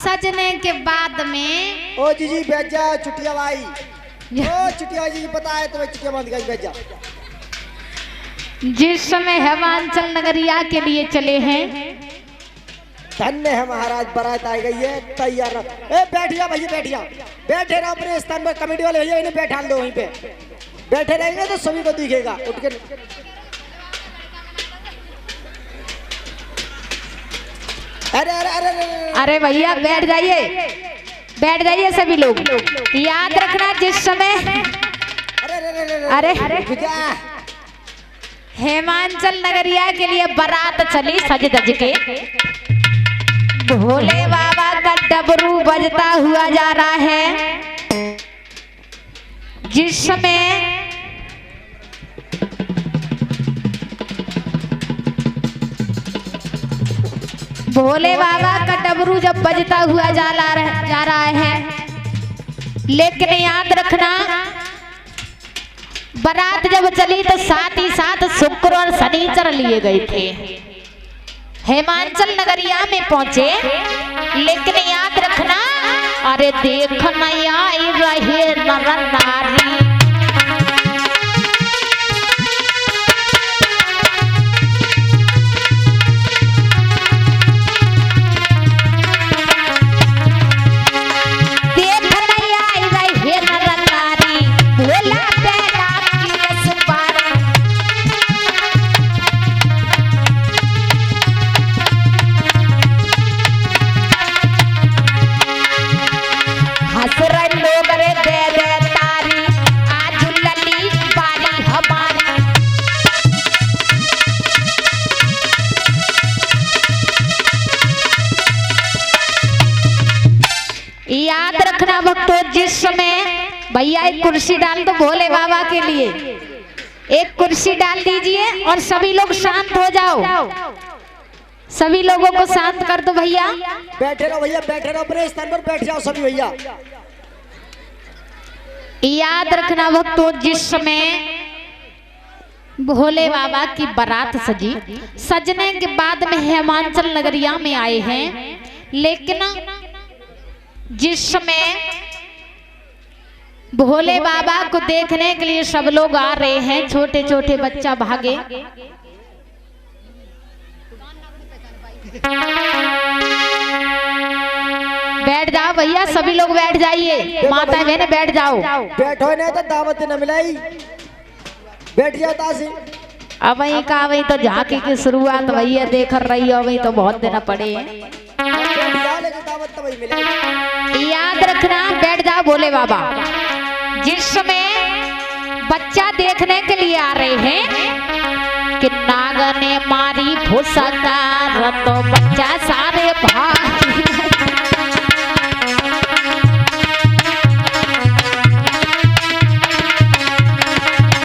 सजने के बाद में ओ जी भेजा चुटिया भाई। ओ चुटिया जी पता है तुम्हें चुटिया बंद कर भेजा। जिस समय हेमांचल नगरिया के लिए चले हैं, धन्य है महाराज, बारात आ गई है, तैयार रहो। ए बैठिया भैया बैठिया, बैठे रहो अपने स्थान पर। कमेटी वाले भैया इन्हें बैठा दो वहीं पे, बैठे रहेंगे तो सभी को दिखेगा। उठ के अरे अरे अरे अरे भैया बैठ जाइए, बैठ जाइए सभी लोग। याद रखना जिस समय अरे हेमांचल नगरिया के लिए बारात चली सज धज के, भोले बाबा का डबरू बजता हुआ जा रहा है। जिस समय भोले बाबा का डबरू जब बजता हुआ जा रहा है, लेकिन याद रखना बारात जब चली तो साथ ही साथ शुक्र और शनिचर लिए गए थे। हेमांचल नगरिया में पहुंचे, लेकिन याद रखना अरे देख नया रहे नर नारी। याद रखना भक्तों, जिस समय भैया एक कुर्सी डाल दो भोले बाबा के लिए, एक कुर्सी डाल दीजिए और सभी लोग शांत हो जाओ। सभी लोगों को शांत कर दो भैया। बैठे रहो भैया, बैठे रहो अपने स्थान पर, बैठ जाओ सभी भैया। याद रखना भक्तों, जिस समय भोले बाबा की बारात सजी, सजने के बाद में हेमांचल नगरिया में आए हैं, लेकिन जिस समय भोले बाबा को देखने के लिए सब लोग आ रहे हैं, छोटे छोटे बच्चा भागे। बैठ जाओ भैया, सभी लोग बैठ जाइए, माता बहने बैठ जाओ। बैठो नहीं तो दावत न मिलाई, बैठ जाता सी। अब वही का वही तो झांकी की शुरुआत भैया देख रही हो, वही तो बहुत देना पड़े। याद रखना, बैठ जाओ भोले बाबा। जिस समय बच्चा देखने के लिए आ रहे हैं कि नाग ने मारी फुसकार, तो बच्चा सारे भाग